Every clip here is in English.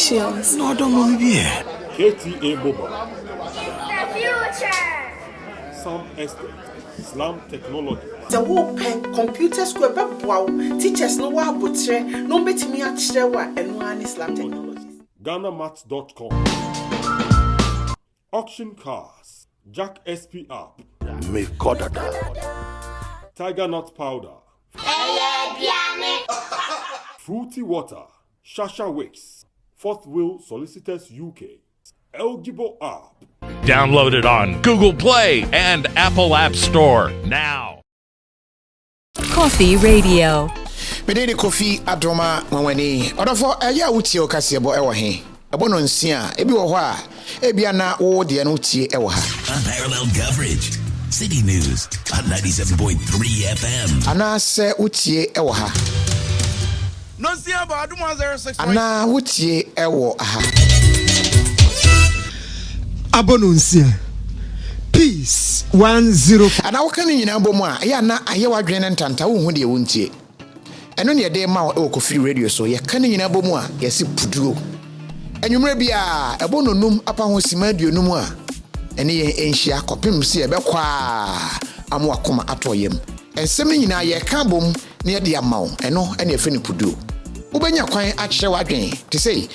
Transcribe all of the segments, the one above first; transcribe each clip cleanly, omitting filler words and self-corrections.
Congratulations. No, don't know me here. KTA Mobile. The future. Some Estate. Slam Technology. The open computer school wow. Teachers no wa botre no betimi a chirewa eno an Slam Technologies. GhanaMats.com. Auction Cars. Jack SP App. Make God Tiger Nut Powder. Fruity Water. Shasha Wicks. Fourth Wheel Solicitors UK. Eligible App. Download it on Google Play and Apple App Store now. Coffee Radio. Medeni Kofi Adoma Mwanwani. Odofo eya utie okasiebo ewo he. Ebo no nsia ebi wo ho a ebia na wo de no utie ewo ha. Unparalleled coverage. City News on 97.3 FM. Ana se utie ewo ha. No nsia ba adum 106. Ana utie ewo ha. Abonunsia. Peace 10. Ana wakani nyina bomu a ya na aye wadwene ntanta wo hu de wontie. Eno ne de ma o Kofi Radio so ye kan nyina bomu a yesi puduo. Enwumre bia ebononum apa ho sima aduonum a ene ye enhia kopem se ye bekwa amo akoma atoyem. Ensem nyina ye ka bom ne ye de amawo eno ene efe ne puduo. Ubenya kwan akyere wadwen te sei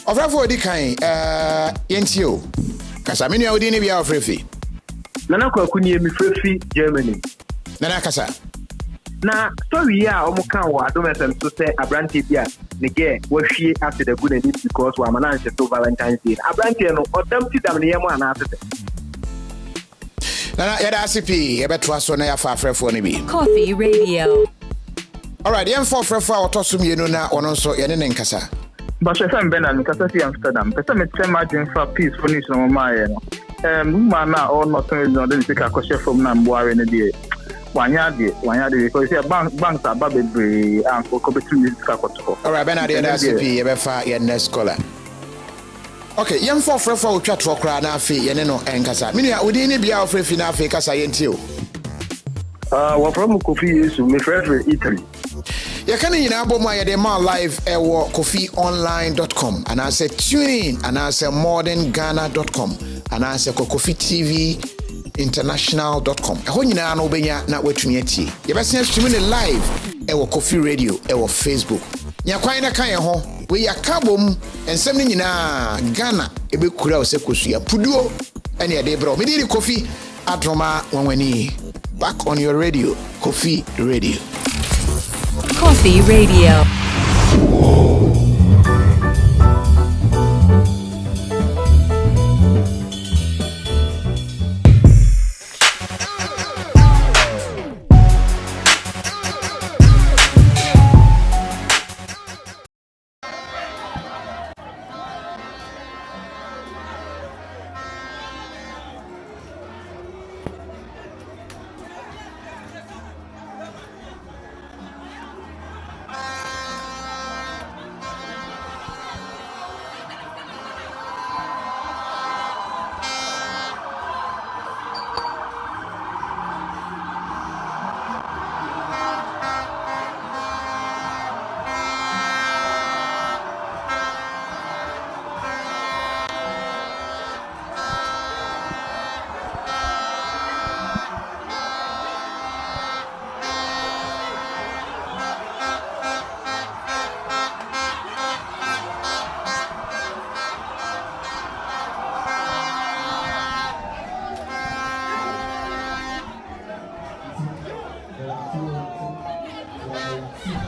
ofrafo odi kan yentio kasa menu odi ne bia ofrefi nana kwakuni mi frefi Germany nana kasa na story ya omuka wa adom so say abranti bia ne ge wahwie after the good and because wa manance to Valentine's Day abranti no odam ti dam ne yam ana atete nana ya da CP ya betwa so na ya fa afrefo ne bi Coffee Radio. Alright, yen for frefo a otosum yenu na ono so yene ne nkasa but FM Benin kasa fi Amsterdam pesa me tell margin for peace for nation no maye no woman na all nothing no dey take akoshe from na mboare ne dey wanya dey because banks are babebre and for competitive kakoto. Alright, Bernard ya CP ya be fa yen next scholar. Okay, yen for frefo otwa tro kra na afi yene no enkasa minu ya odi ne bia ofrefi na afi kasa yentio wa from Kofi Yesu me frefre Italy. You can in Aboma Yadema live kofiionline.com and I say tune in and I say modernghana.com and I say Kofi TV international.com. I want you to know benya na wetunyeti. You best streaming live Kofi Radio Facebook. Nya kwai na kan ho we yakabom ensem ni nyina Ghana ebe kura o se kosuya puduo ene ade bro. Me di Kofi Adroma Wanwani. Back on your radio, Kofi Radio. Coffee Radio.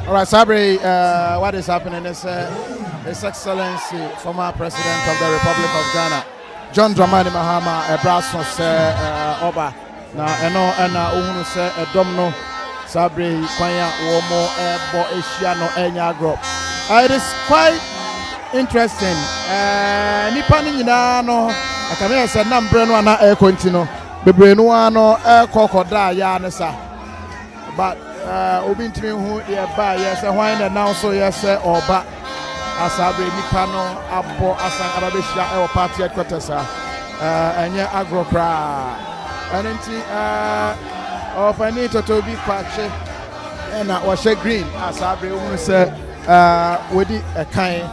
All right, Sabri, what is happening is His Excellency, former President of the Republic of Ghana, John Dramani Mahama, a Brasson, Oba, na Uhunu se Domino, Sabri, Kwanya, Womo, Bo Asiano, Enyagro. It is quite interesting. Nipani no, I can say Nambreno na air continue, Bebreno, air crocodile, Yanesa. But obintimi hu ye ba yes why na now so yes oba asabre nipa no abo asan ababehia e party headquarters enye agro kra anenti ofani toto bi kwache na wo she green asabre hu se wedi ekan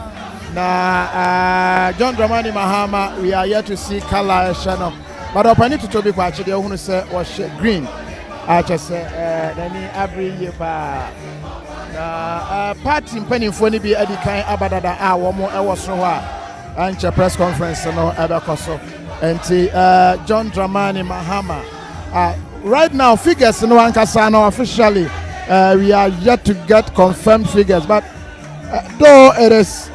na John Dramani Mahama, we are yet to see color channel. But open it to Toby Quachi, the owner say was green. I just say any every year party penny for be Eddie Kain Abadada one more hours so and press conference no ever coso. And John Dramani Mahama. Right now, figures no one can officially. We are yet to get confirmed figures, but though it is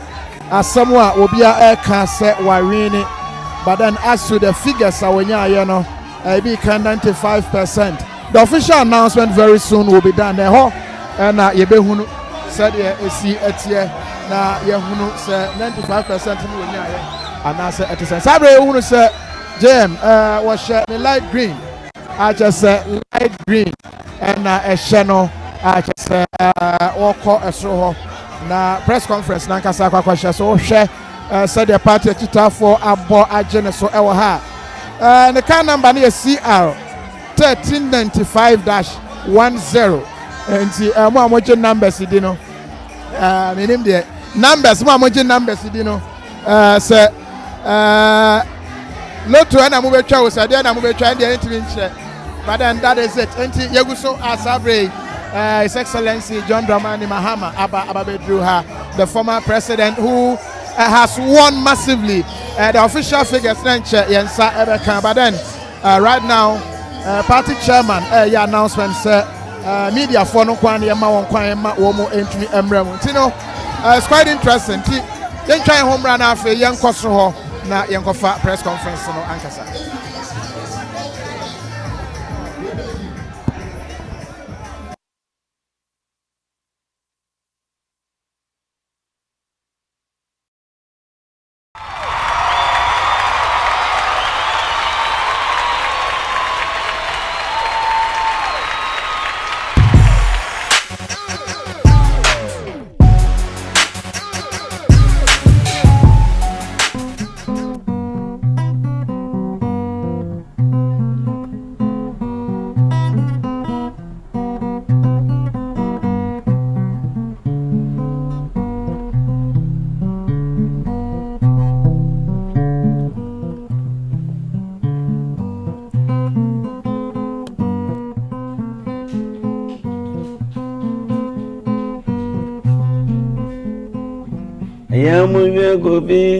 somewhat will be a can say Warini, but then as to the figures, when you know, be 95%. The official announcement very soon will be done. The whole and Yebehunu said, see it here now. Yehunu say 95% and I said, it is a Sabre who said, Jim was the light green. I just said light green and a channel. I just said, all call a so na press conference Nankasa Kwasha so share said the party for Abo Agene so Ewaha. The car number near CR 1395-10 and see more numbers you know name the numbers more numbers you know say Lotu and Amube Chow said then Amube trying the intervention but then that is it and Yaguso Asabre His Excellency John Dramani Mahama Ababedruha, the former president who has won massively the official figures Yensa Ebeka but then right now party chairman announcement media for no kwan yema won kwan yema wo mo entumi emrem tino it's quite interesting yen try home run afa yen koso ho na yen kofa press conference no ankasa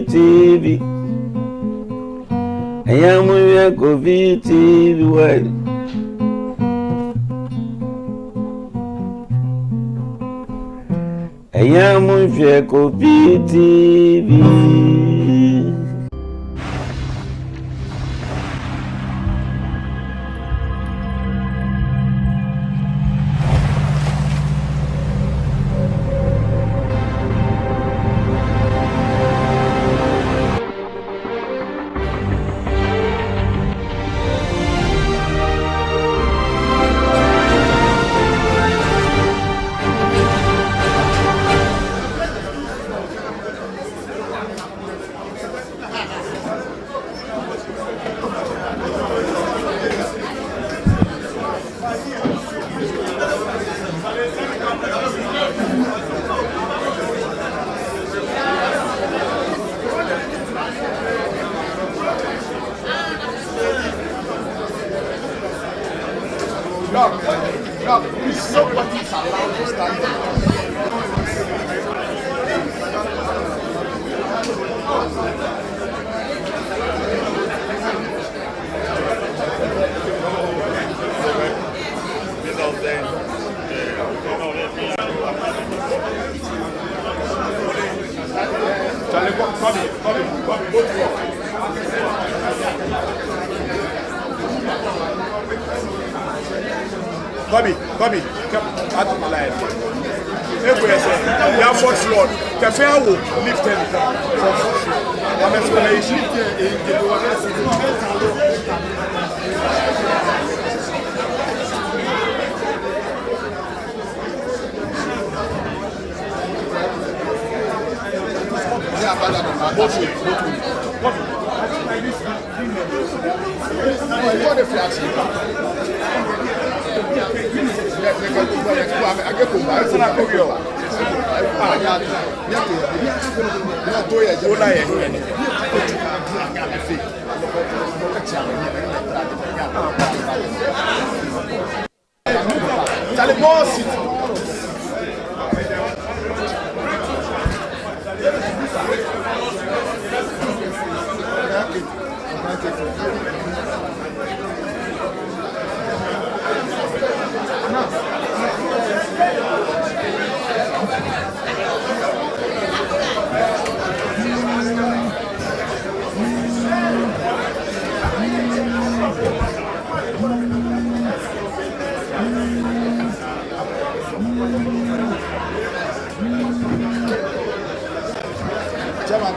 TV. I am with TV. What? I am with TV. Somebody's allowed to stand there. Bobby, come out of my life. Everywhere, you have fourth floor. Cafe, I will lift him for I'm explanation. I get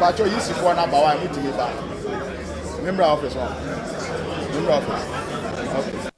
But you see for number one, I need to be back. Member office one. Member office. Okay.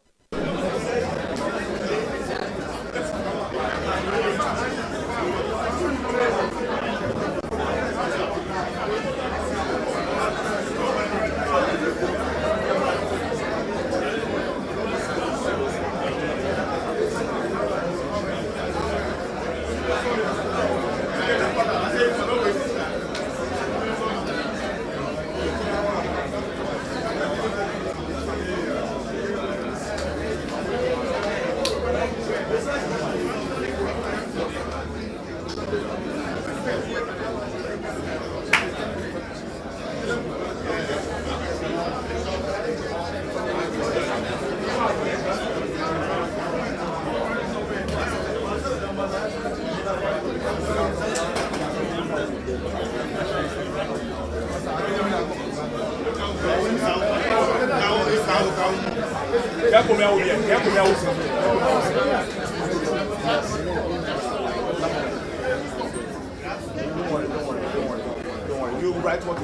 You write what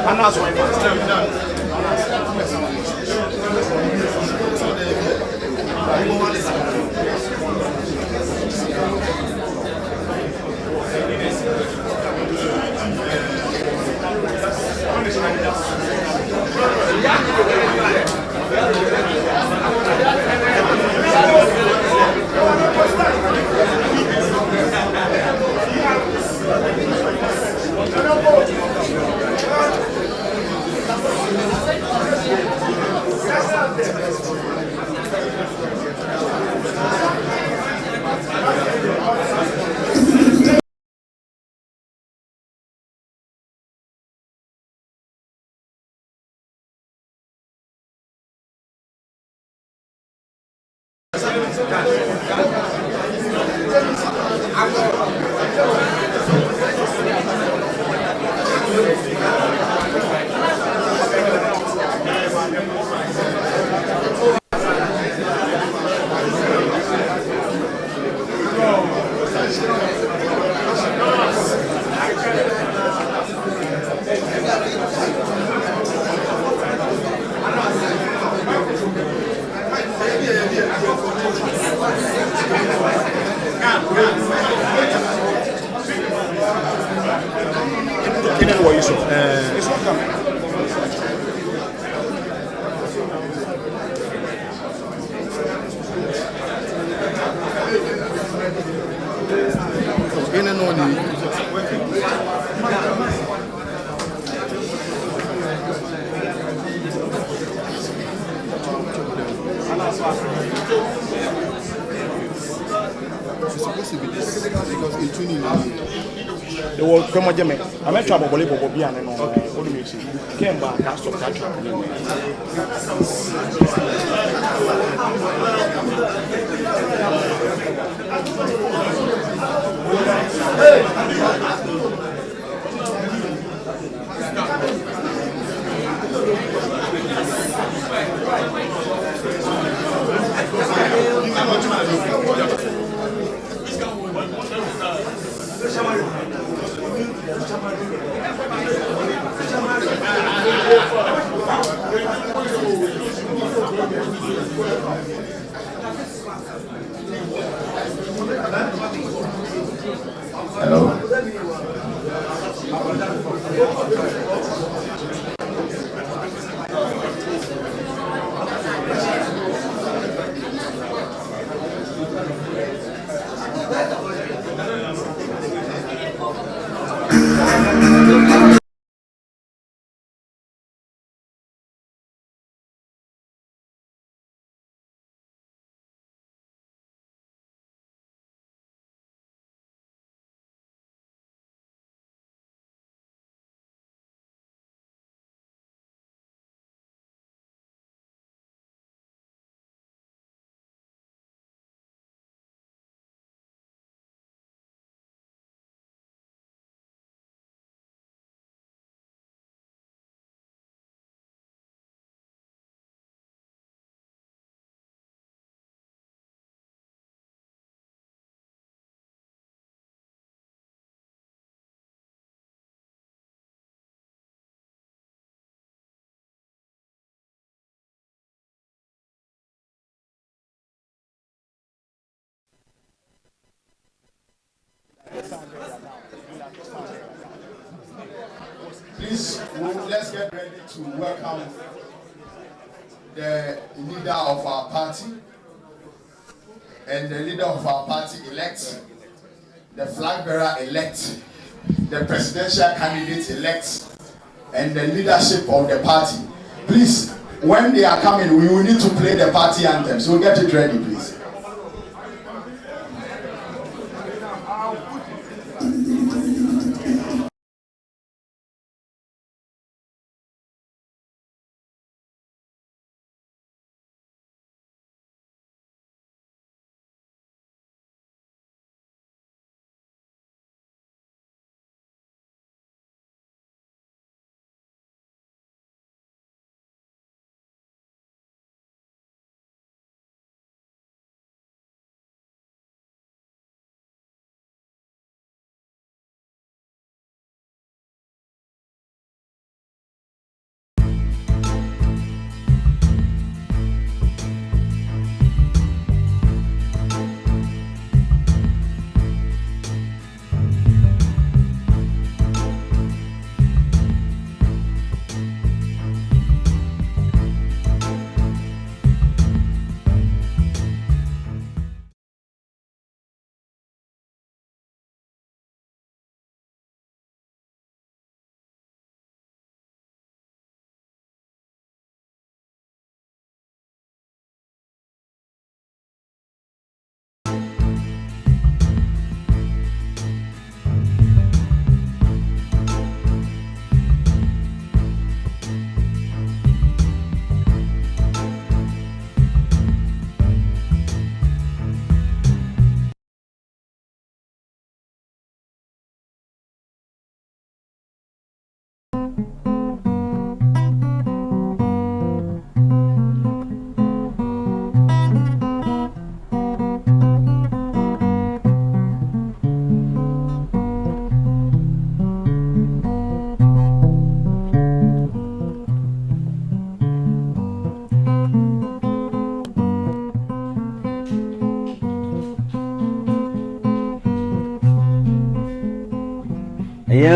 Anas went. It's not coming. In and only. It's supposed to be this because it's tuning. They will come again. I'm not trouble with Bobby and all. What do you say? Came back, that's what I Hello. Please, let's get ready to welcome the leader of our party and the leader of our party elect, the flag bearer elect, the presidential candidate elect, and the leadership of the party. Please, when they are coming, we will need to play the party anthem. So get it ready, please.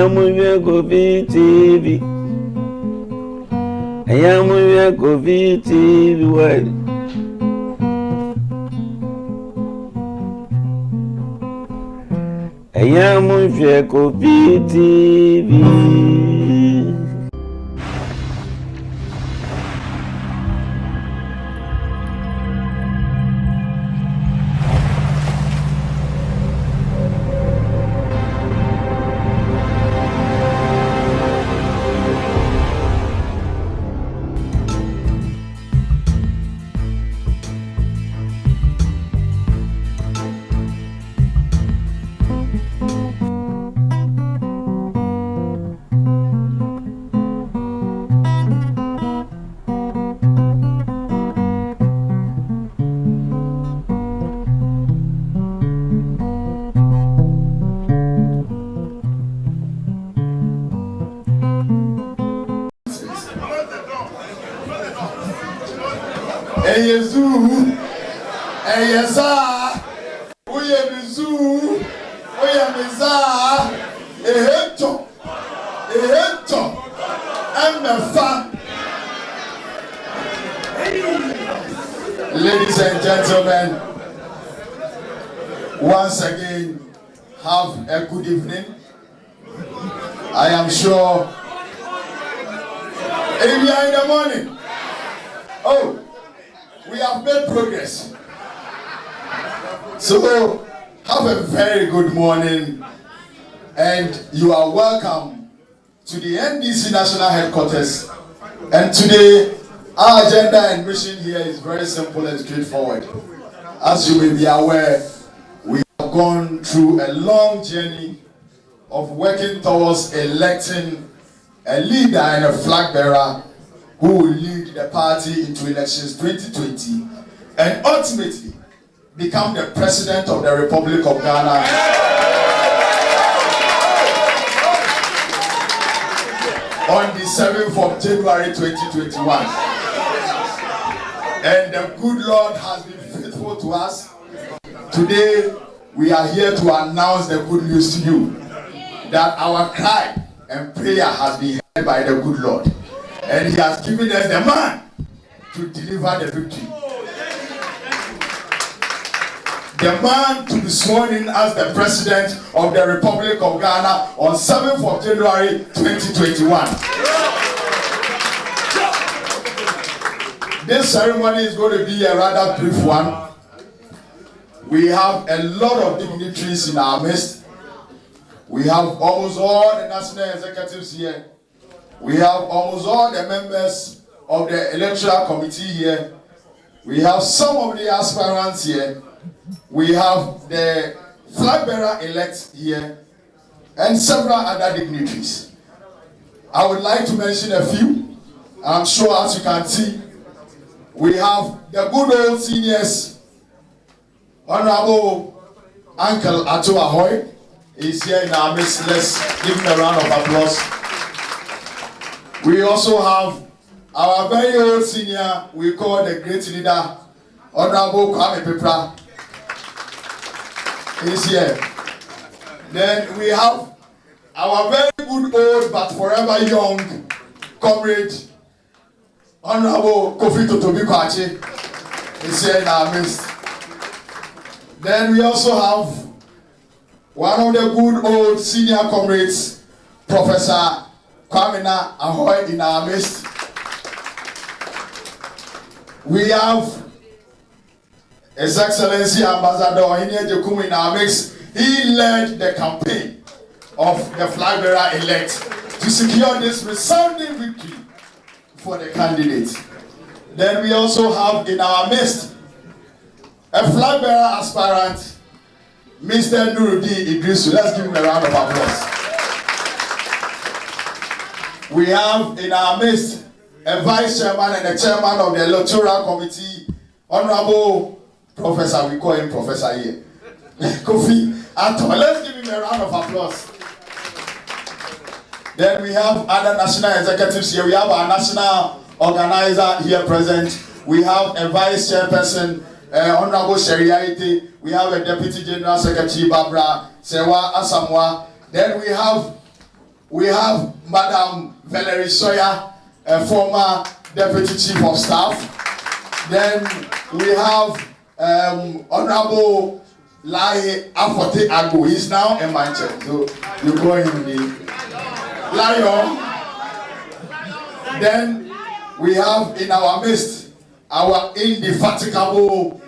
Ayamuye Kofi TV. Ayamuye Kofi TV. Why? Ayamuye Kofi TV. Eyezu, Eyeza, Uyemizu, Uyemiza, Eheto, Emefa. Ladies and gentlemen, once again, have a good evening. I am sure if we are in the morning, oh, we have made progress. So, have a very good morning, and you are welcome to the NDC National Headquarters. And today, our agenda and mission here is very simple and straightforward. As you may be aware, we have gone through a long journey of working towards electing a leader and a flag bearer who will lead the party into elections 2020 and ultimately become the President of the Republic of Ghana on the 7th of January 2021. And the good Lord has been faithful to us. Today, we are here to announce the good news to you that our cry and prayer has been heard by the good Lord. And he has given us the man to deliver the victory. The man to be sworn in as the President of the Republic of Ghana on 7th of January 2021. This ceremony is going to be a rather brief one. We have a lot of dignitaries in our midst. We have almost all the national executives here. We have almost all the members of the electoral committee here. We have some of the aspirants here. We have the flag bearer elect here and several other dignitaries. I would like to mention a few. I'm sure as you can see, we have the good old seniors. Honorable Uncle Ato Ahoy is here in our midst. Let's give him a round of applause. We also have our very old senior, we call the great leader, Honorable Kwame Pepra, is here. Then we have our very good old but forever young comrade, Honorable Kofi Totobi Kwache, is here in our midst. Then we also have one of the good old senior comrades, Professor Kwamina Ahoy in our midst. We have His Excellency Ambassador Ohinie Jekumu in our midst. He led the campaign of the flag bearer elect to secure this resounding victory for the candidate. Then we also have in our midst a flag bearer aspirant, Mr. Nuruddin Idrisu. Let's give him a round of applause. We have in our midst a vice chairman and a chairman of the electoral committee, Honorable Professor, we call him Professor here, Kofi Ato. Let's give him a round of applause. Then we have other national executives here. We have our national organizer here present. We have a vice chairperson, Honorable Sheriaite. We have a deputy general secretary, Barbara Sewa Asamoah. Then we have we have Madam Valerie Sawyer, a former Deputy Chief of Staff. Then we have Honorable Lai Afote Agbo. He's now in Manchester, so you call him the Lion. Then we have in our midst our indefatigable,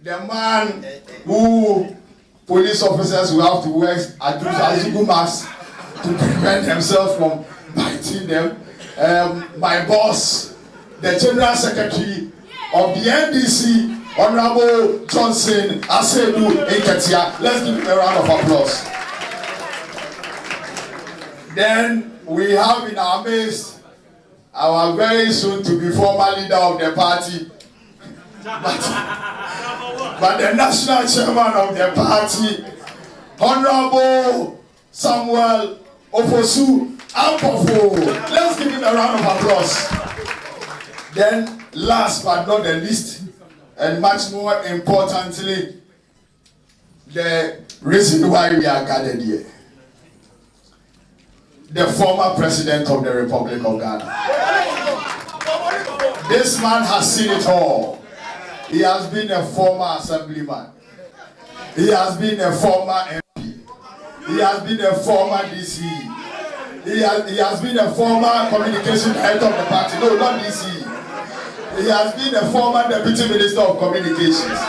the man who police officers will have to wear Azugu masks to prevent themselves from biting them. My boss, the General Secretary of the NDC, Honorable Johnson Asedu Enketia. Let's give him a round of applause. Then we have in our midst our very soon to be former leader of the party, but the national chairman of the party, Honorable Samuel Ofosu Ampofo. Let's give him a round of applause. Then, last but not the least, and much more importantly, the reason why we are gathered here, the former president of the Republic of Ghana. This man has seen it all. He has been a former assemblyman. He has been a former MP. He has been a former DC. He has been a former communication head of the party. No, not DC. He has been a former deputy minister of communications.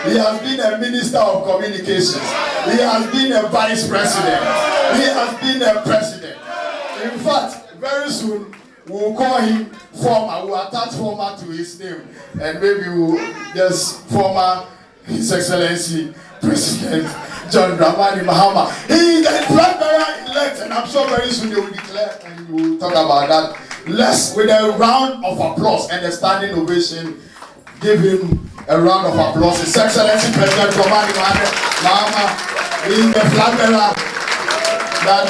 He has been a minister of communications. He has been a vice president. He has been a president. In fact, very soon we'll call him former. We'll attach former to his name, and maybe we'll just former His Excellency President John Dramani Mahama. He is the flag elect, and I'm sure very soon they will declare, and we'll talk about that. Let's, with a round of applause and a standing ovation, give him a round of applause. His Excellency President Dramani Mahama is the flag bearer that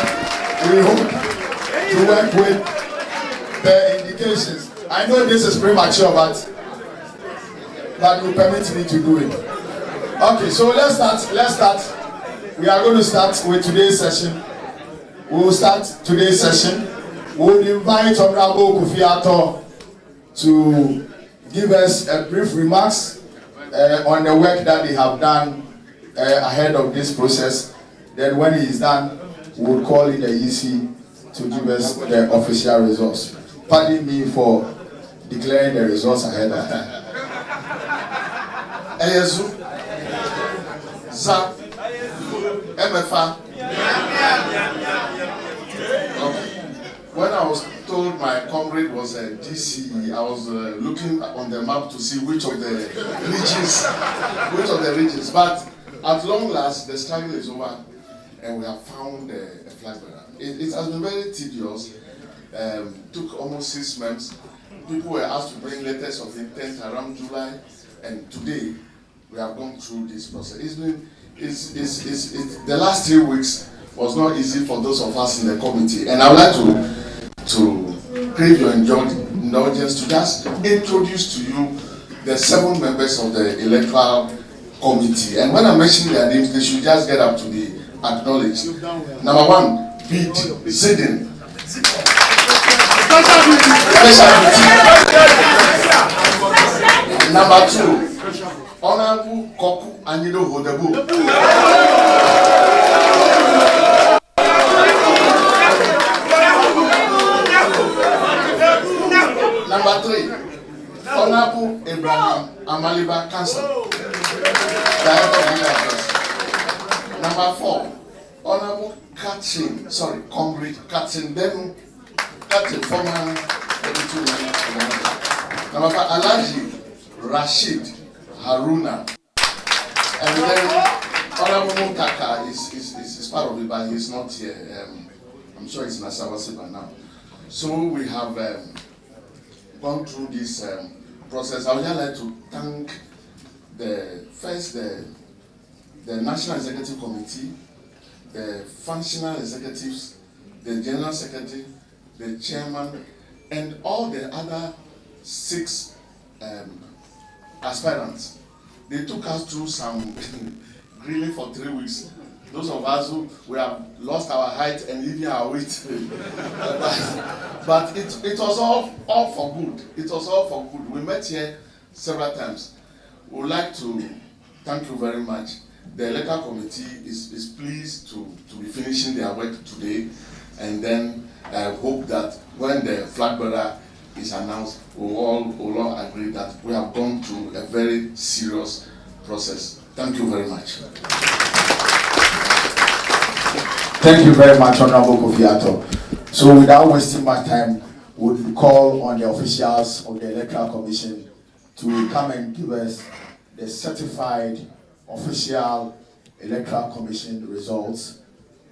we hope to work with the indications. I know this is premature, but you permit me to do it. Okay, so let's start. We are going to start with today's session. We will start today's session. We will invite Honorable Kofi Ato to give us a brief remarks on the work that they have done ahead of this process. Then when he is done, we will call in the EC to give us the official results. Pardon me for declaring the results ahead of time. Eyezu, Za, MFA. When I was told my comrade was a DC, I was looking on the map to see which of the regions. But at long last, the struggle is over, and we have found a flag bearer. It has been very tedious. Took almost 6 months. People were asked to bring letters of intent around July, and today we have gone through this process. The last 3 weeks was not easy for those of us in the committee, and I would like to crave your indulgence to just introduce to you the 7 members of the electoral committee. And when I mention their names, they should just get up to be acknowledged. Number 1, Bid Sidin. Number 2, Honorable Koku Anido Hodebu. Number 3, Honorable Abraham Amaliba Council, Director of Legal Affairs. Number 4, Honorable Comrade Katsin Benu, Katsin, former Deputy Minister. Number 5, Alhaji Rashid Haruna. And then Honorable Muntaka is part of it, but he's not here. I'm sure he's in Asawasi by now. So we have gone through this process. I would just like to thank the National Executive Committee, the functional executives, the General Secretary, the Chairman, and all the other 6 aspirants. They took us through some grilling for 3 weeks Those of us who we have lost our height and even our weight. but it was all for good. It was all for good. We met here several times. We would like to thank you very much. The electoral committee is pleased to be finishing their work today, and then I hope that when the flag bearer is announced, we'll all agree that we have gone through a very serious process. Thank you very much. Thank you very much, Honorable Kofiato. So without wasting much time, we'll call on the officials of the Electoral Commission to come and give us the certified official Electoral Commission results.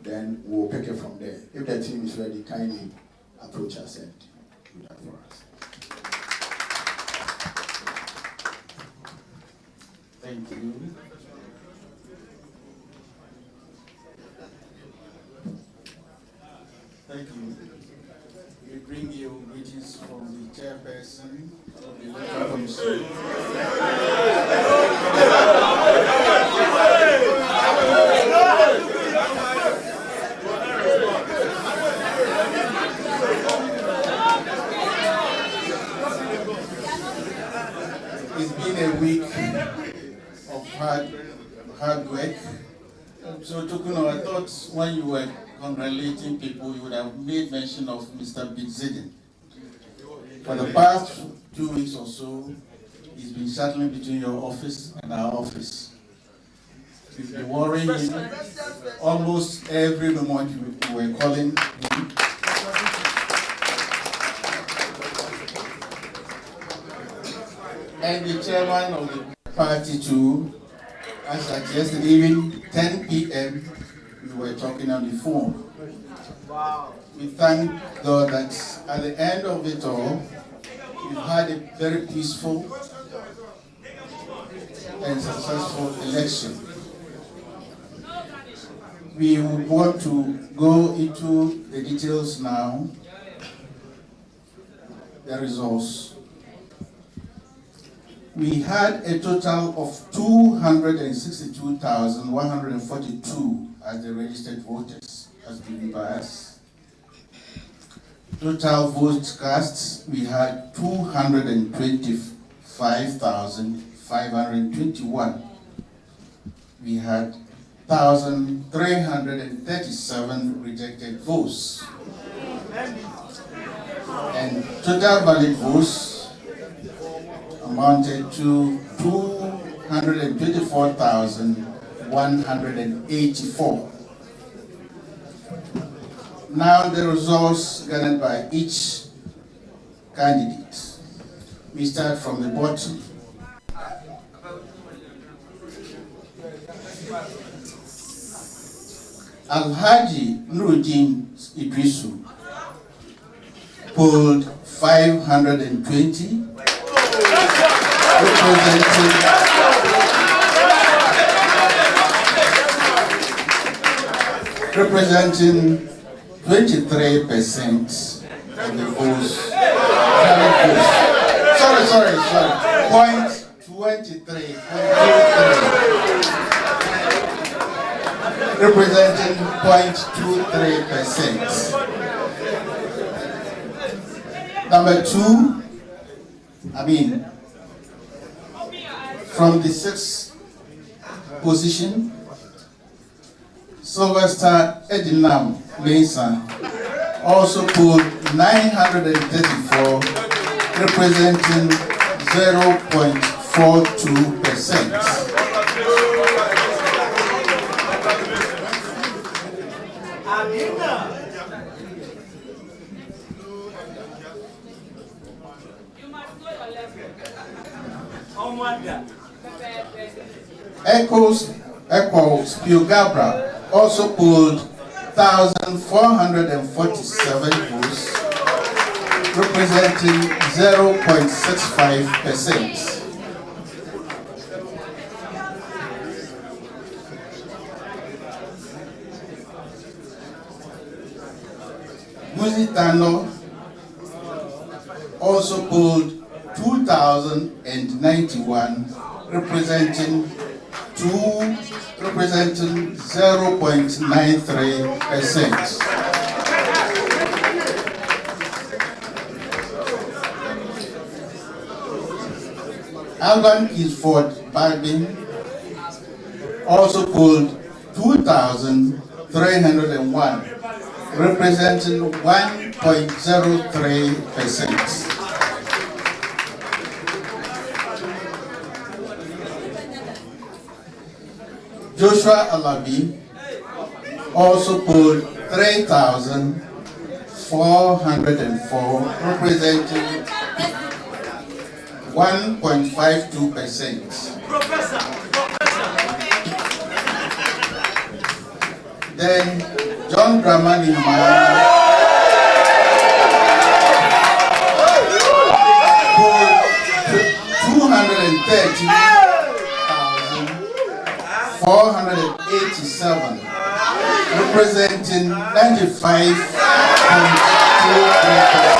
Then we'll pick it from there. If the team is ready, kindly approach us and do that for us. Thank you. Thank you. We bring you greetings from the chairperson of the Electoral Commission. It's been a week of hard work. So, Tokuno, I thought when you were congratulating people, you would have made mention of Mr. Bidzidin. For the past 2 weeks or so, he's been shuttling between your office and our office. We've been worrying him almost every moment we were calling him. And the chairman of the party too, as at yesterday evening, 10 p.m., we were talking on the phone. Wow. We thank God that at the end of it all, we've had a very peaceful and successful election. We want to go into the details now, the results. We had a total of 262,142 as the registered voters, as given by us. Total votes cast, we had 225,521. We had 1,337 rejected votes. And total valid votes amounted to 224,184. Now the results garnered by each candidate. We start from the bottom. Alhaji Nuruddin Idrisu polled 520, representing 23% of the votes. Sorry. 0.23. Representing 0.23%. Number two, from the sixth position, Sylvester Edinam Mesa also pulled 934, representing 0.42%. Echoes Piogabra also pulled 1,447 votes, representing 0.65%. Muzitano also pulled 2,091, representing 2 representing 0.93%. Alban Eastford Barbin also polled 2,301, representing 1.03%. Joshua Alabi also polled 3,404, representing 1.52%. Then John Dramani Mahama polled 230,487, representing 95.23%.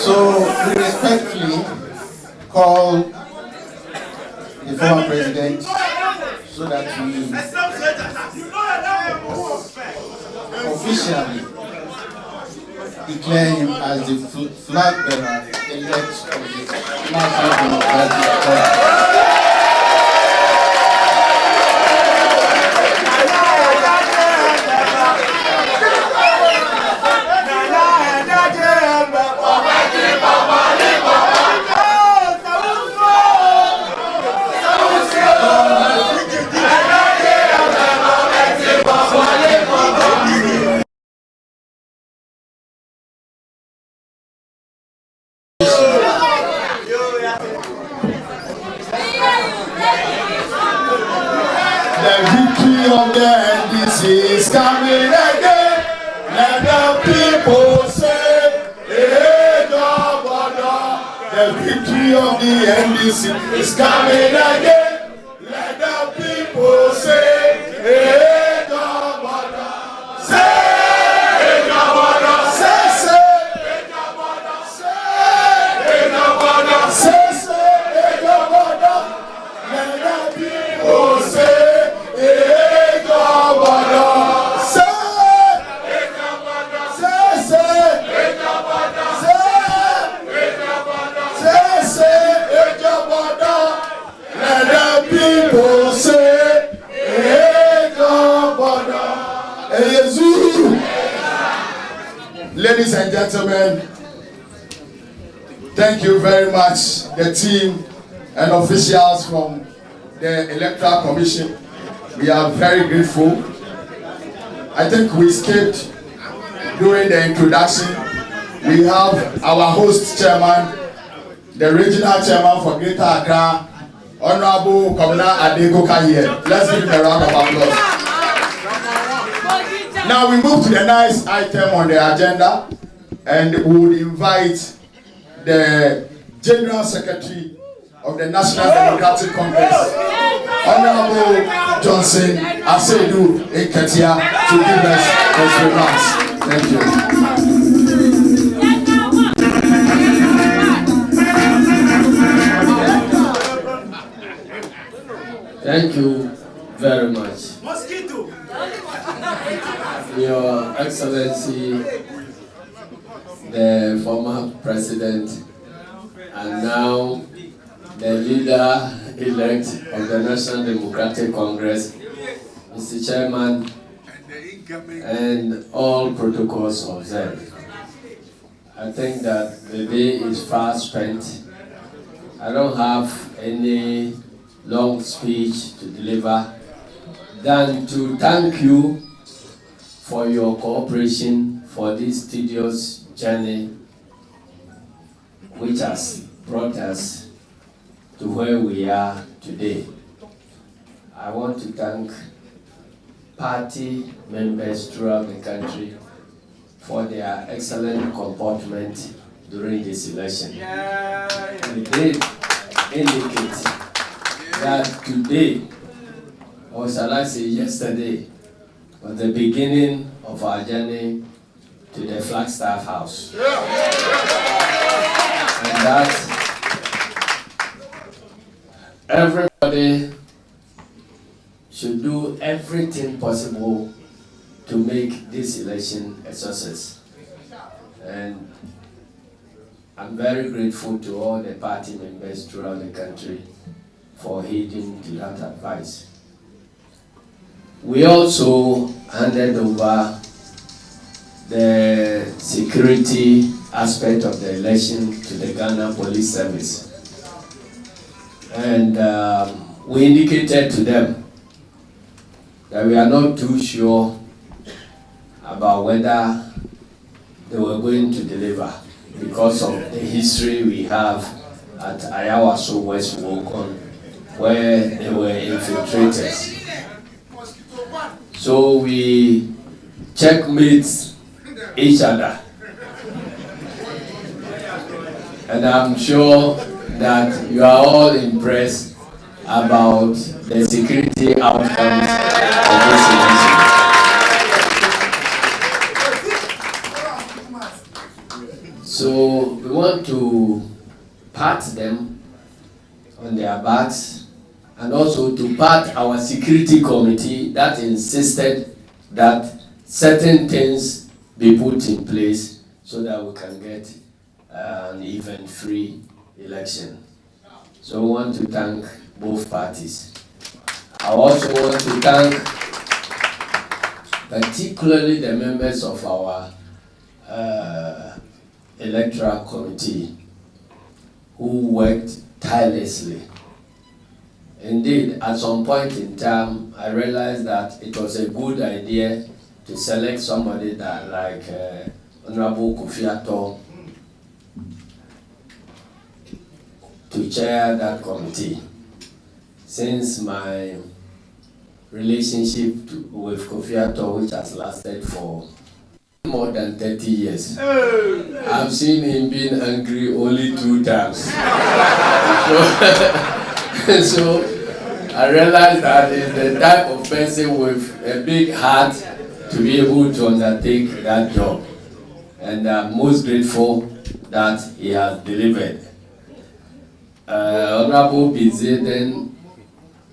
So we respectfully call the former president so that we officially declare him as the flag bearer elect of the National Democratic Congress. The victory of the NDC is coming again. Let the people say, hey, Governor. The victory of the NDC is coming again. Let the people say, hey, Governor. Say, hey, Governor. Say, hey, Governor. Say, hey, Governor. Say, hey, Governor. Let the people say, hey, Governor. Say, hey, Governor. Say, hey, Governor. Say, hey, Governor. Say, hey, Governor. Let the people say, hey, Governor. Hey, Jesus. Ladies and gentlemen, thank you very much, the team and officials from the Electoral Commission. We are very grateful. I think we skipped during the introduction. We have our host chairman, the regional chairman for Greater Accra, Honorable Komna Adegoka here. Let's give him a round of applause. Now we move to the next item on the agenda, and we would invite the General Secretary of the National Democratic Congress, Honorable Johnson Asedu Eketia, to give us his remarks. Thank you. Thank you very much. Your Excellency, the former President, and now the leader-elect of the National Democratic Congress, Mr. Chairman, and all protocols observed. I think that the day is fast spent. I don't have any long speech to deliver than to thank you for your cooperation for this tedious journey which has brought us to where we are today. I want to thank party members throughout the country for their excellent comportment during this election. We did indicate that today, or shall I say yesterday, was the beginning of our journey to the Flagstaff House. And that everybody should do everything possible to make this election a success. And I'm very grateful to all the party members throughout the country for heeding to that advice. We also handed over the security aspect of the election to the Ghana Police Service. And we indicated to them that we are not too sure about whether they were going to deliver because of the history we have at Ayawaso West Wokon, where they were infiltrated. So we checkmate each other. And I'm sure that you are all impressed about the security outcomes of this election. So we want to pat them on their backs and also to pat our security committee that insisted that certain things be put in place so that we can get an event-free election. So we want to thank both parties. I also want to thank particularly the members of our electoral committee who worked tirelessly. Indeed, at some point in time, I realized that it was a good idea to select somebody that like Honorable Kofi Ato to chair that committee. Since my relationship with Kofi Ato, which has lasted for more than 30 years, I've seen him being angry only 2 times. So I realized that he's the type of person with a big heart to be able to undertake that job. And I'm most grateful that he has delivered. Honorable Bize then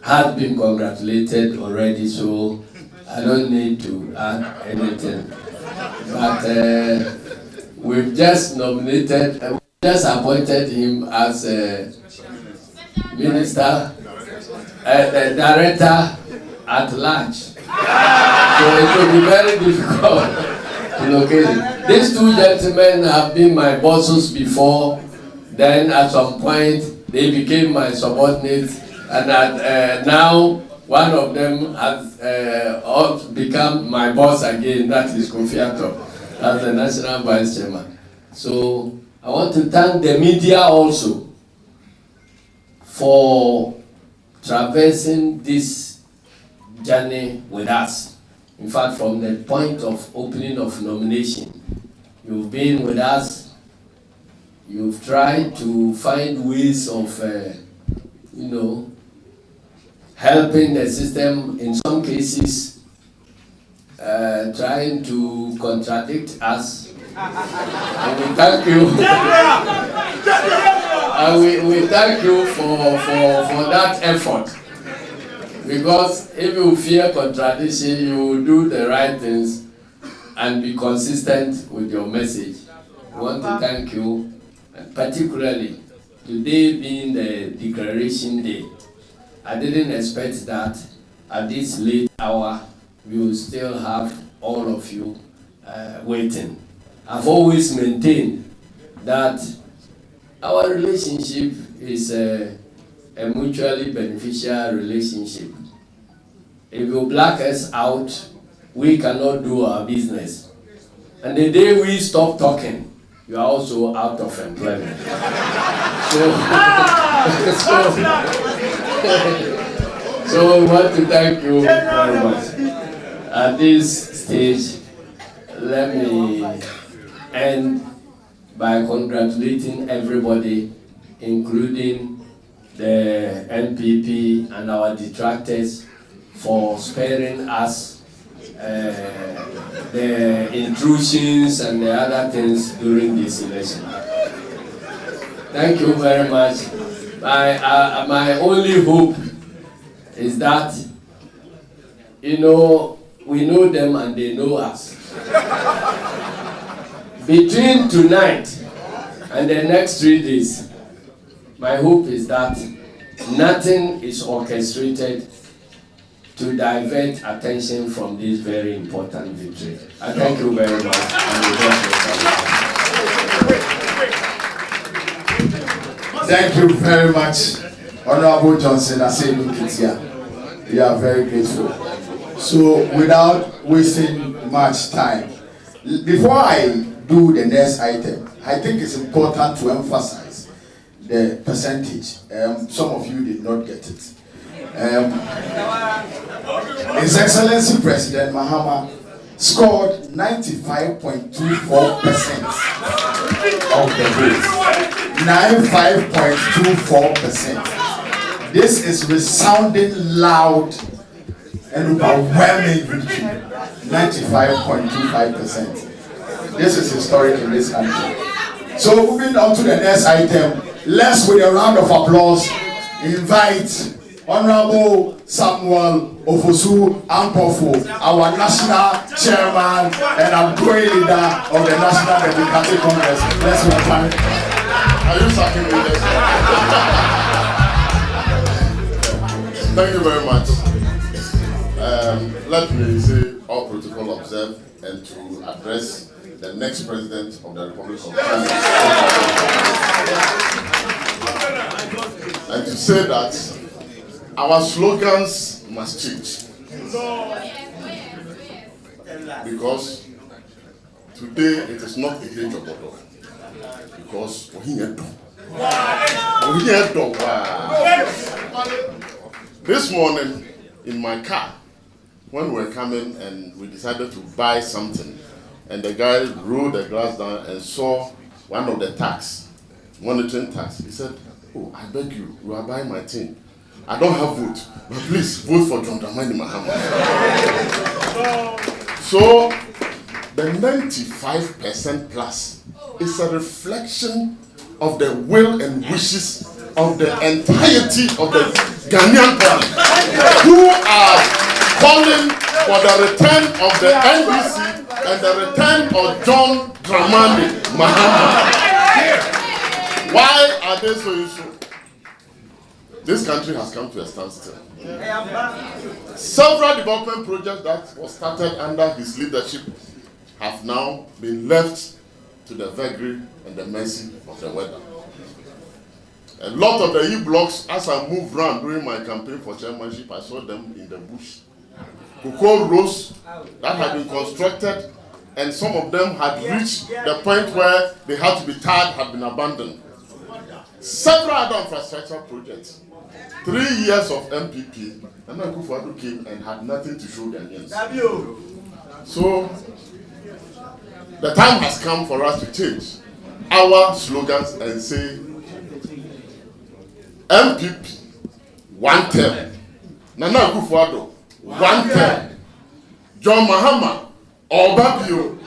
has been congratulated already, so I don't need to add anything. But we've just nominated, just appointed him as a minister, the director at large. So it will be very difficult to locate him. These 2 gentlemen have been my bosses before. Then at some point they became my subordinates, and now one of them has become my boss again. That is Kofi Ato, as the National Vice Chairman. So I want to thank the media also for traversing this journey with us. In fact, from the point of opening of nomination, you've been with us. You've tried to find ways of, helping the system. In some cases, trying to contradict us. And we thank you. And we thank you for that effort. Because if you fear contradiction, you will do the right things and be consistent with your message. We want to thank you, and particularly today being the declaration day. I didn't expect that at this late hour we will still have all of you waiting. I've always maintained that our relationship is a mutually beneficial relationship. If you black us out, we cannot do our business. And the day we stop talking, you are also out of employment. So we want to thank you very much. At this stage, let me end by congratulating everybody, including the NPP and our detractors, for sparing us the intrusions and the other things during this election. Thank you very much. My only hope is that, we know them and they know us. Between tonight and the next 3 days, my hope is that nothing is orchestrated to divert attention from this very important victory. I thank you very much. Thank you very much, Honorable Johnson Aselu Kitia. We are very grateful. So, without wasting much time, before I do the next item, I think it's important to emphasize the percentage. Some of you did not get it. His Excellency President Mahama scored 95.24% of the votes. 95.24%. This is resounding loud and overwhelming victory. 95.25%. This is historic in this country. So moving on to the next item, let's with a round of applause invite Honorable Samuel Ofosu Ampofo, our national chairman and outgoing leader of the National Democratic Congress. Let's welcome. Are you sucking me this? Thank you very much. Let me say all protocol observed and to address the next president of the Republic of Ghana. And to say that our slogans must change. Because today it is not a age of order. Because this morning in my car, when we were coming and we decided to buy something, and the guy rolled the glass down and saw one of the tax, monitoring tax. He said, "Oh, I beg you, you are buying my thing. I don't have vote, but please vote for John Dramani Mahama." So the 95% plus is a reflection of the will and wishes of the entirety of the Ghanaian public who are calling for the return of the NDC and the return of John Dramani Mahama. Why are they so useful? This country has come to a standstill. Several development projects that were started under his leadership have now been left to the vagary and the mercy of the weather. A lot of the E-blocks, as I moved around during my campaign for chairmanship, I saw them in the bush. Cocoa rows that had been constructed, and some of them had reached the point where they had to be tarred, had been abandoned. Several other infrastructure projects. 3 years of MPP, and then Kufuor came and had nothing to show Ghanaians. So the time has come for us to change our slogans and say, MPP, one term. Nana Kufuor, one term. John Mahama, Obabio.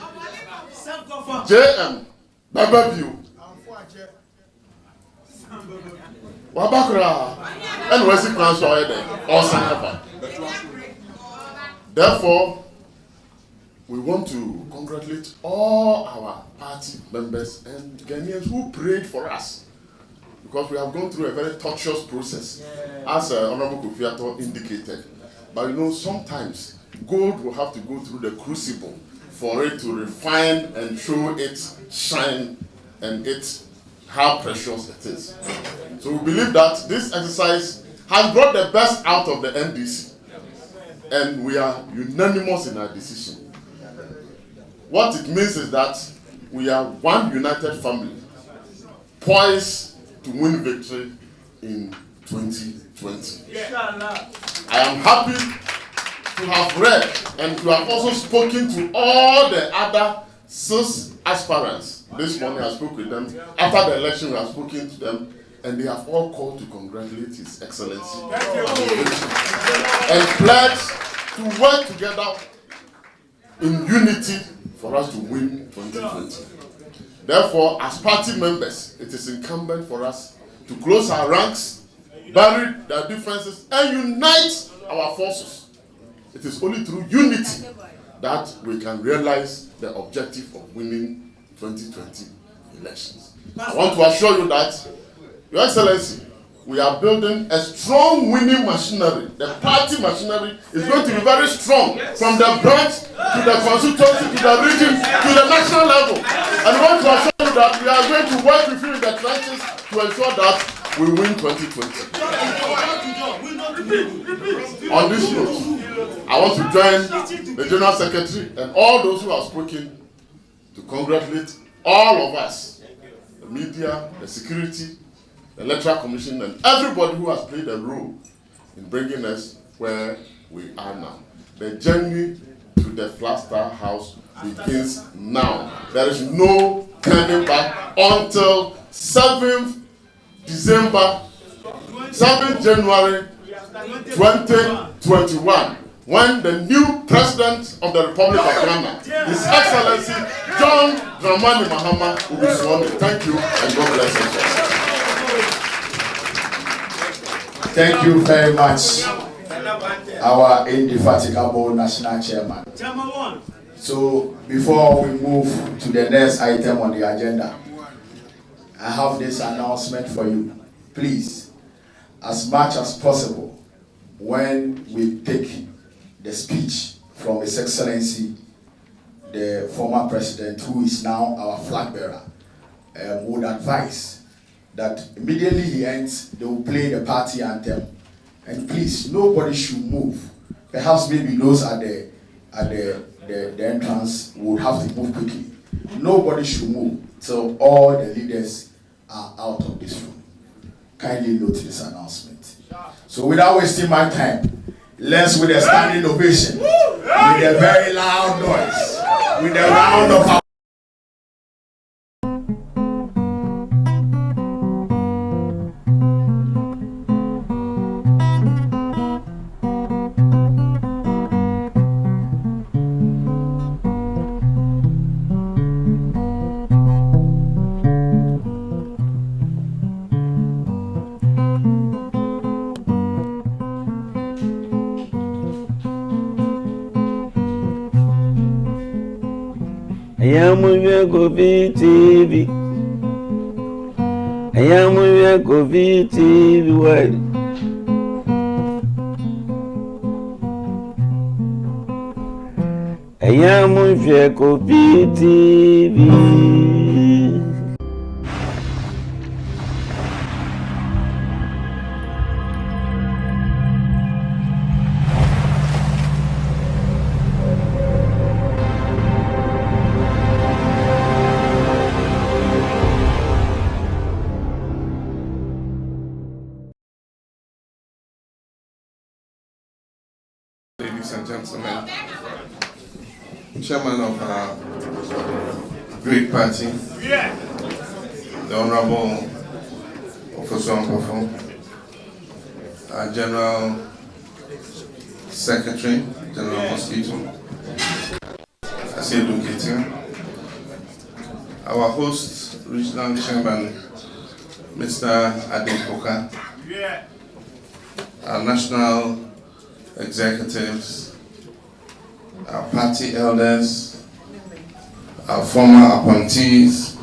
JM, Bababio. Wabakra, and Wesley Council or Sanapa. Therefore, we want to congratulate all our party members and Ghanaians who prayed for us, because we have gone through a very tortuous process, as Honorable Kofiato indicated. But you know, sometimes gold will have to go through the crucible for it to refine and show its shine and its how precious it is. So we believe that this exercise has brought the best out of the NDC, and we are unanimous in our decision. What it means is that we are one united family, poised to win victory in 2020. I am happy to have read and to have also spoken to all the other 6 aspirants This morning I spoke with them. After the election, I have spoken to them, and they have all called to congratulate His Excellency and pledge to work together in unity for us to win 2020. Therefore, as party members, it is incumbent for us to close our ranks, bury their differences, and unite our forces. It is only through unity that we can realize the objective of winning 2020 elections. I want to assure you that, Your Excellency, we are building a strong winning machinery. The party machinery is going to be very strong, from the branch to the constituency to the region to the national level. And we want to assure you that we are going to work with you in the trenches to ensure that we win 2020. On this note, I want to join the General Secretary and all those who have spoken to congratulate all of us, the media, the security, the Electoral Commission, and everybody who has played a role in bringing us where we are now. The journey to the Flagstar House begins now. There is no turning back until 7th January 2021, when the new President of the Republic of Ghana, His Excellency John Dramani Mahama, will be sworn in. Thank you, and God bless you. Thank you very much, our indefatigable national chairman. So before we move to the next item on the agenda, I have this announcement for you. Please, as much as possible, when we take the speech from His Excellency, the former president, who is now our flag bearer, would advise that immediately he ends, they will play the party anthem. And please, nobody should move. Perhaps maybe those at the entrance would have to move quickly. Nobody should move till all the leaders are out of this room. Kindly note this announcement. So without wasting my time, let's, with a standing ovation, with a very loud noise, with a round of applause. TV. I am a TV. Why? I am a TV. Ladies and gentlemen, Chairman of our great party, the Honorable Professor Mpofo, our General Secretary, General Mosquito, Asiedu Ketia, our host, Regional Chairman, Mr. Adepoka, our National Executives, our party elders, our former appointees,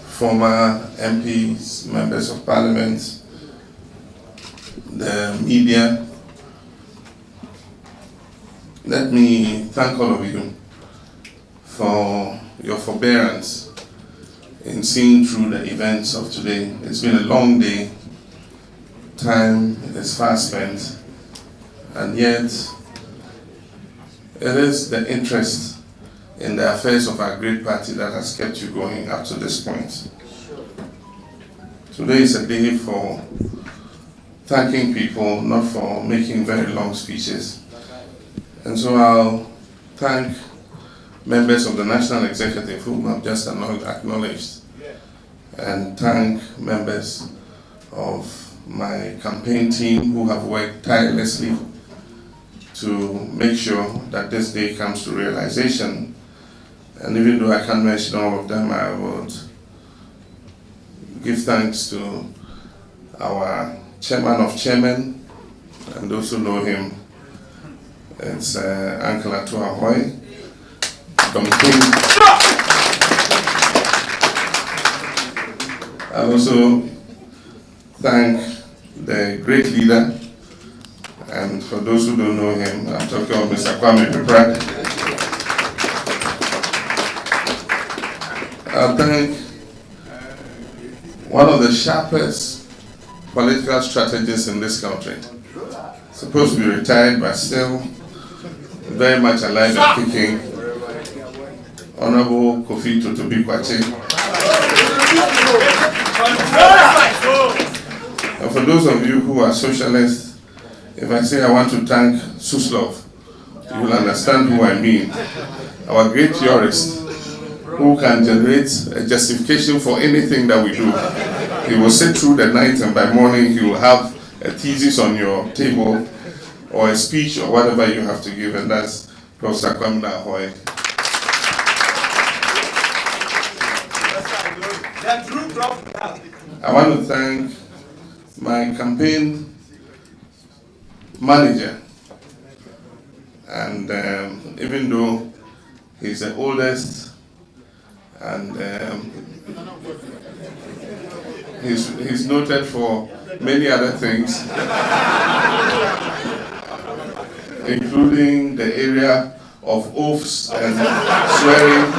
former MPs, members of parliament, the media. Let me thank all of you for your forbearance in seeing through the events of today. It's been a long day, time is fast spent, and yet it is the interest in the affairs of our great party that has kept you going up to this point. Today is a day for thanking people, not for making very long speeches. And so I'll thank members of the National Executive whom I've just acknowledged, and thank members of my campaign team who have worked tirelessly to make sure that this day comes to realization. And even though I can't mention all of them, I would give thanks to our chairman of chairmen, and those who know him, it's Uncle Atu Ahoy, Dom King. I also thank the great leader, and for those who don't know him, I'm talking about Mr. Kwame Pepra. I thank one of the sharpest political strategists in this country, supposed to be retired but still very much alive and kicking, Honorable Kofi Totobi Kwache. And for those of you who are socialists, if I say I want to thank Suslov, you will understand who I mean. Our great theorist who can generate a justification for anything that we do. He will sit through the night and by morning he will have a thesis on your table or a speech or whatever you have to give, and that's Professor Kwame Ahoy. I want to thank my campaign manager, and even though he's the oldest and he's noted for many other things, including the area of oaths and swearing,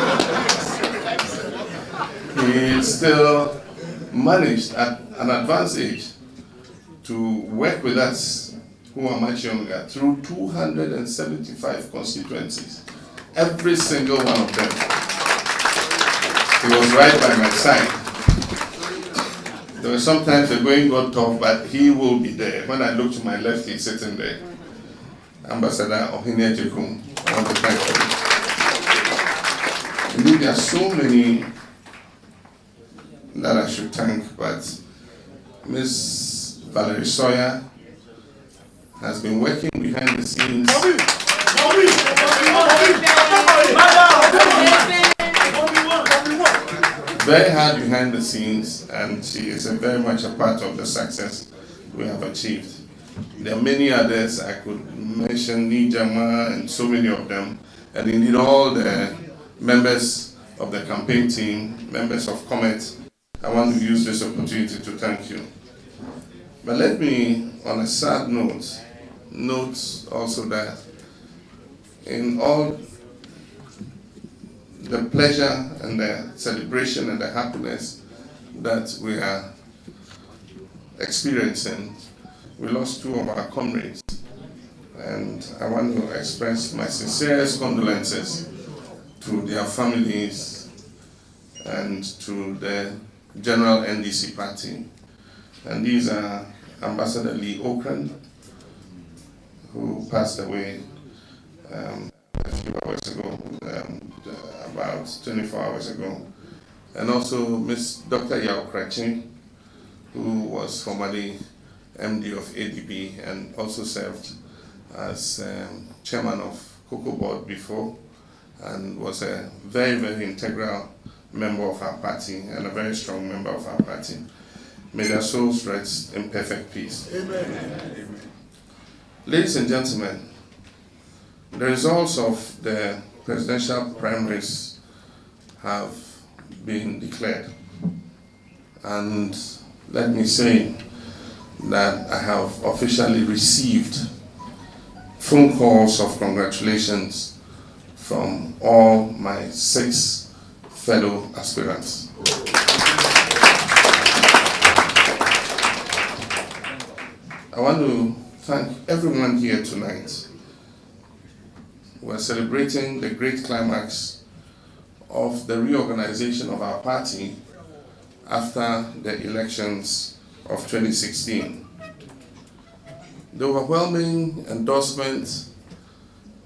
he still managed at an advanced age to work with us who are much younger through 275 constituencies. Every single one of them. He was right by my side. There were sometimes the going got tough, but he will be there. When I look to my left, he's sitting there. Ambassador Ohinia Jekum, I want to thank him. Indeed, there are so many that I should thank, but Miss Valerie Sawyer has been working behind the scenes. Very hard behind the scenes, and she is very much a part of the success we have achieved. There are many others I could mention, Nijama and so many of them, and indeed all the members of the campaign team, members of Comet. I want to use this opportunity to thank you. But let me, on a sad note also that in all the pleasure and the celebration and the happiness that we are experiencing, we lost two of our comrades. And I want to express my sincerest condolences to their families and to the General NDC party. And these are Ambassador Lee Okran, who passed away a few hours ago, about 24 hours ago, and also Miss Dr. Yao Krachi, who was formerly MD of ADB and also served as chairman of Cocoa Board before, and was a very, very integral member of our party and a very strong member of our party. May their souls rest in perfect peace. Amen. Ladies and gentlemen, the results of the presidential primaries have been declared. And let me say that I have officially received phone calls of congratulations from all my 6 fellow aspirants. I want to thank everyone here tonight. We're celebrating the great climax of the reorganization of our party after the elections of 2016. The overwhelming endorsement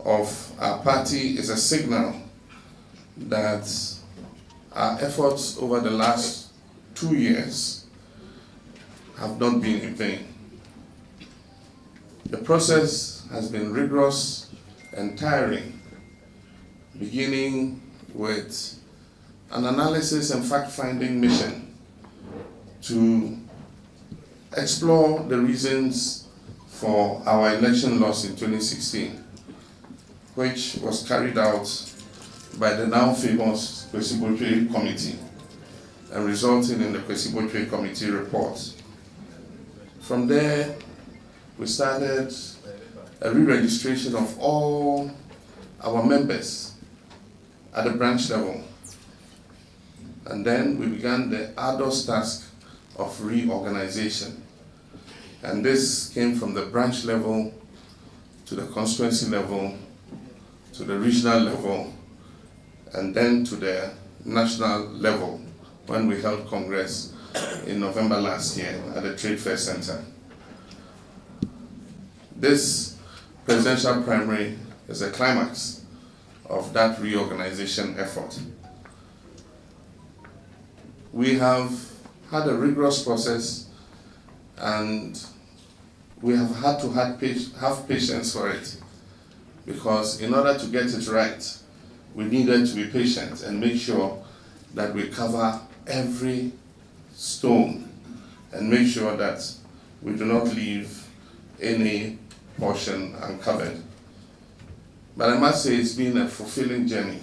of our party is a signal that our efforts over the last 2 years have not been in vain. The process has been rigorous and tiring, beginning with an analysis and fact-finding mission to explore the reasons for our election loss in 2016, which was carried out by the now famous Kwesi Botwe Committee and resulting in the Kwesi Botwe Committee report. From there, we started a re-registration of all our members at the branch level. And then we began the arduous task of reorganization. And this came from the branch level to the constituency level, to the regional level, and then to the national level when we held Congress in November last year at the Trade Fair Center. This presidential primary is a climax of that reorganization effort. We have had a rigorous process and we have had to have patience for it, because in order to get it right, we needed to be patient and make sure that we cover every stone and make sure that we do not leave any portion uncovered. But I must say it's been a fulfilling journey.